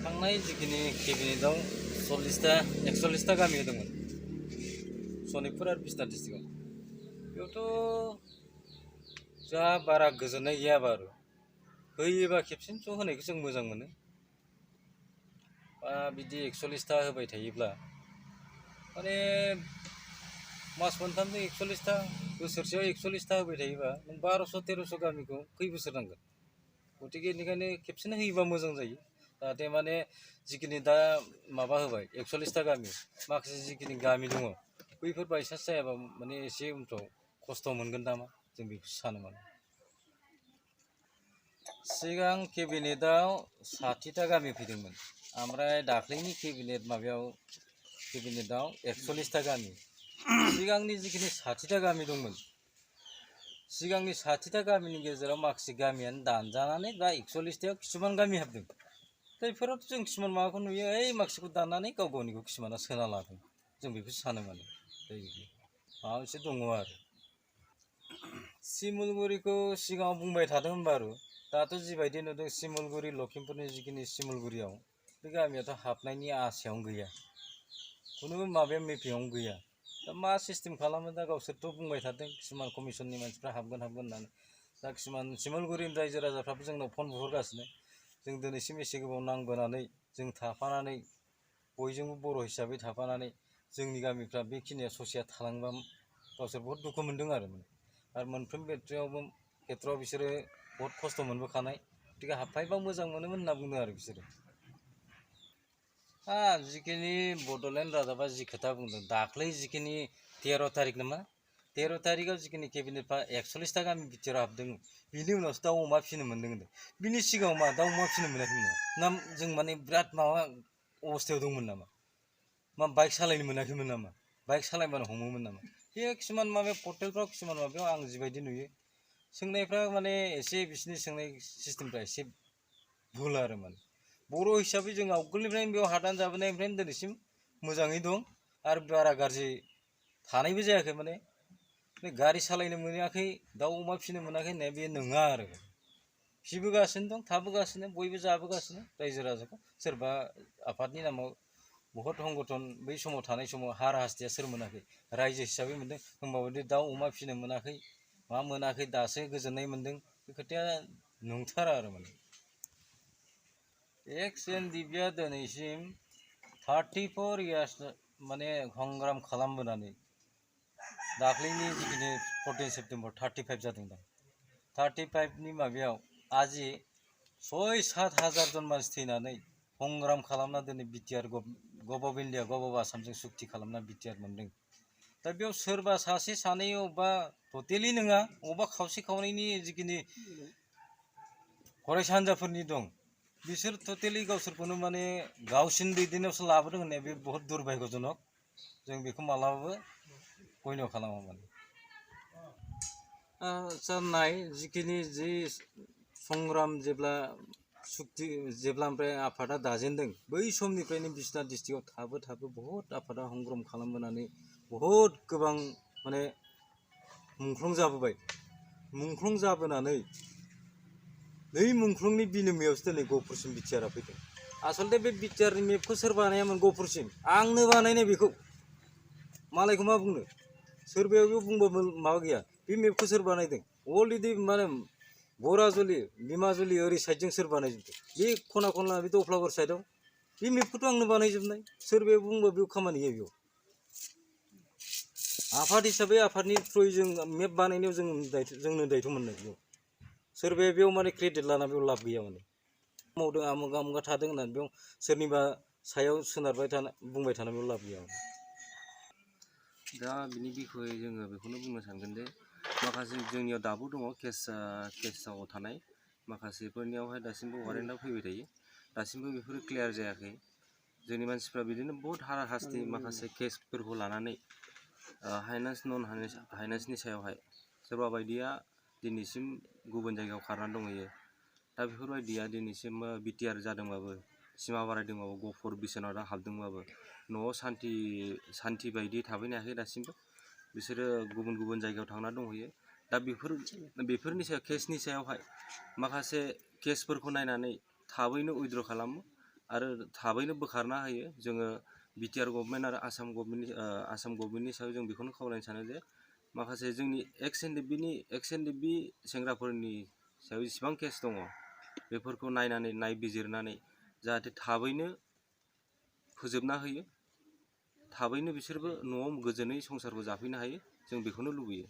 थांनाय जिखिनि केबिनेटआव 41 गामि होदोंमोन सनितपुर आरो बिसनाथ डिस्ट्रिक्टआव बेयावथ' जा बारा गोजोननाय गैया बारु होयोबा खेबसेनो ज' होनायखौ जों मोजां मोनो बिदि 41टा होबाय थायोब्ला माने मास मोनथामजों 41टा बोसोरसेयाव 41टा होबाय थायोबा नों 1200-1300 गामिखौ खै बोसोर नांगोन गतिके बेनिखायनो खेबसेनो होयोबा मोजां जायो जाहाथे माने जिखिनि दा माबा होबाय 41टा गामि माखासे जिखिनि गामि दङ बैफोर बायसान्स जायाबा माने एसे उनफ्राव खस्थ' मोनगोन नामा जों बेखौ सानो माने सिगां केबिनेटआव 60टा गामि फैदोंमोन ओमफ्राय दाख्लैनि केबिनेटआव 41टा गामि सिगांनि जिखिनि 60टा गामि दंमोन सिगांनि 60टा गामिनि गेजेराव माखासे गामियानो दानजानानै दा 41टायाव किसुमान गामि हाबदों बेफोरावथ' जों किसुमान माबाखौ नुयो माखासेखौ दाननानै गाव गावनिखौ किसुमाना सोना लादों जों बेखौ सानो माने माबा मोनसे दङ आरो सिमुलगुरिखौ सिगाङाव बुंबाय थादोंमोन बारु दाथ' जिबायदि नुदों सिमुलगुरि लखिमपुरनि जिखिनि सिमुलगुरियाव बे गामियाथ' हाबनायनि आसायावनो गैया खुनु माबाया मेपिङावनो गैया दा मा सिस्टेम खालामो दा गावसोरथ' बुंबाय थादों किसुमान कमिसननि मानसिफ्रा हाबगोन होननानै दा किसुमान सिमुलगुरिनि रायजो राजाफ्राबो जोंनाव फन बुहरगासिनो जों दिनैसिम एसे गोबाव नांबोनानै जों थाफानानै बयजोंबो बर' हिसाबै थाफानानै जोंनि गामिफ्रा बेखिनिया ससेया थालांबा गावसोर बहुत दुखु मोनदों आरो मोनफ्रोम खेथ्रआव बिसोरो बहुत खस्थ' मोनबोखानाय गतिके हाबफायोबा मोजां मोनोमोन होनना बुंदों आरो बिसोरो जिखिनि बड'लेण्ड रादाबा जि खोथा बुंदों दाख्लै जिखिनि 13 तारिख नामा 13 तारिखआव जिखिनि केबिनेटफ्रा 41टा गामि बिटिआर हाबदों बिनि उनावसो दाउ अमा फिसिनो मोनदों होनदों बिनि सिगाङाव मा दाउ अमा फिसिनो मोनाखैमोन ना जों माने बिराद माबा अबस्थायाव दंमोन नामा मा बाइक सालायनो मोनाखैमोन नामा बाइक सालायबानो हमोमोन नामा बे किसुमान माबायाव पर्टेलफ्राव किसुमान माबायाव आं जिबायदि नुयो सोंनायफ्रा माने एसे बिसोरनि सोंनाय सिस्टेमफ्रा एसे भुल आरो माने बर' हिसाबै जों आवगोलनिफ्रायनो बेयाव हादान जाबोनायनिफ्रायनो दिनैसिम मोजाङै दं आरो बारा गाज्रि थानायबो जायाखै माने गारि सालायनो मोनाखै दाउ अमा फिसिनो मोनाखै होननाया बे नङा आरो फिसिबोगासिनो दं थाबोगासिनो बयबो जाबोगासिनो रायजो राजाखौ सोरबा आफादनि नामाव बहुत संगठन बै समाव थानाय समाव हार हास्थिया सोर मोनाखै रायजो हिसाबै मोनदों होमबाबो दाउ अमा फिसिनो मोनाखै मा मोनाखै दासो गोजोननाय मोनदों बे खोथाया नंथारा आरो माने एक्स-एन-डि-पिआ दिनैसिम 34 इयार्स माने संग्राम खालामबोनानै दाख्लैनि जिखिनि 14 सेप्तेम्बर 35 जादों दा 35नि माबायाव आजि 6-7 हाजार जन मानसि थैनानै संग्राम खालामना दिनै बिटिआर gov of India gov of आसामजों सुक्ति खालामना बिटिआर मोनदों दा बेयाव सोरबा सासे सानै अबेबा टटेलि नङा अबेबा खावसे खावनैनि जिखिनि फरायसा हान्जाफोरनि दं बिसोर टटेलि गावसोरखौनो माने गावसिनि दैदेननायावसो लाबोदों होननाया बे बहुत दुर्भाग्यजनक जों बेखौ मालाबाबो गयन' खालामा माने नाय जिखिनि जि संग्राम जेब्ला सुक्ति जेब्लानिफ्राय आफादा दाजेनदों बै समनिफ्रायनो बिसनाथ डिस्ट्रिक्टआव थाबो बहुत आफादा संग्राम खालामबोनानै बहुत गोबां माने मुंख्लं जाबोनानै नै मुंख्लंनि बिनिमयावसो दिनै गहपुरसिम बिटिआरआ फैदों आसलथे बे बिटिआरनि मेपखौ सोर बानायामोन गहपुरसिम आंनो बानायनाय बेखौ मालायखौ मा बुंनो सोरबायाव बुंबा माबा गैया बे मेपखौ सोर बानायदों अलरेडि माने बराजुलि बिमाजुलि ओरै साइडजों सोर बानायजोबदों बे खना खनला बे दफ्लागर साइडआव बे मेपखौथ' आंनो बानायजोबनाय सोरबाया बुंबा बेयाव खामानि गैया बेयाव आफाद हिसाबै आफादनि थ्रुयै जों मेप बानायनायाव जोंनो दायथ' मोननाय बेयाव सोरबाया बेयाव माने क्रेडिट लाना बेयाव लाब गैया माने मावदों आमुगा थादों होननानै बेयाव सोरनिबा सायाव सोनारबाय थाना बुंबाय थाना बेयाव लाब गैया दा बिनि बिखय जोङो बेखौनो बुंनो सानगोन जे माखासे जोंनियाव दाबो दङ केसाव थानाय माखासेफोरनियावहाय दासिमबो वारेन्टआ फैबाय थायो दासिमबो बेफोरो क्लियार जायाखै जोंनि मानसिफ्रा बिदिनो बहुत हाराहास्ति माखासे केसफोरखौ लानानै हाइनास नन हाइनासनि सायावहाय सोरबा बायदिया दिनैसिम गुबुन जायगायाव खारनानै दंहैयो दा बेफोरबायदिया दिनैसिम बिटिआर जादोंबाबो सिमा बारायदोंबाबो गहपुर बिश्वनाथआ हाबदोंबाबो न'आव सान्थि बायदि थाफैनो हायाखै दासिमबो बिसोरो गुबुन जायगायाव थांना दंहैयो दा बेफोरनि सायाव केसनि सायावहाय माखासे केसफोरखौ नायनानै थाबैनो उइद्र' खालामो आरो थाबैनो बोखारना होयो जोङो बिटिआर गभर्नमेन्ट आरो आसाम गभर्नमेन्टनि सायाव जों बेखौनो खावलायनो सानो जे माखासे जोंनि एक्स एनडिएफबि सेंग्राफोरनि सायाव जेसेबां केस दङ बेफोरखौ नायबिजिरनानै जाहाथे थाबैनो फोजोबना होयो थाबैनो बिसोरबो न'आव गोजोनै संसारखौ जाफैनो हायो जों बेखौनो लुबैयो।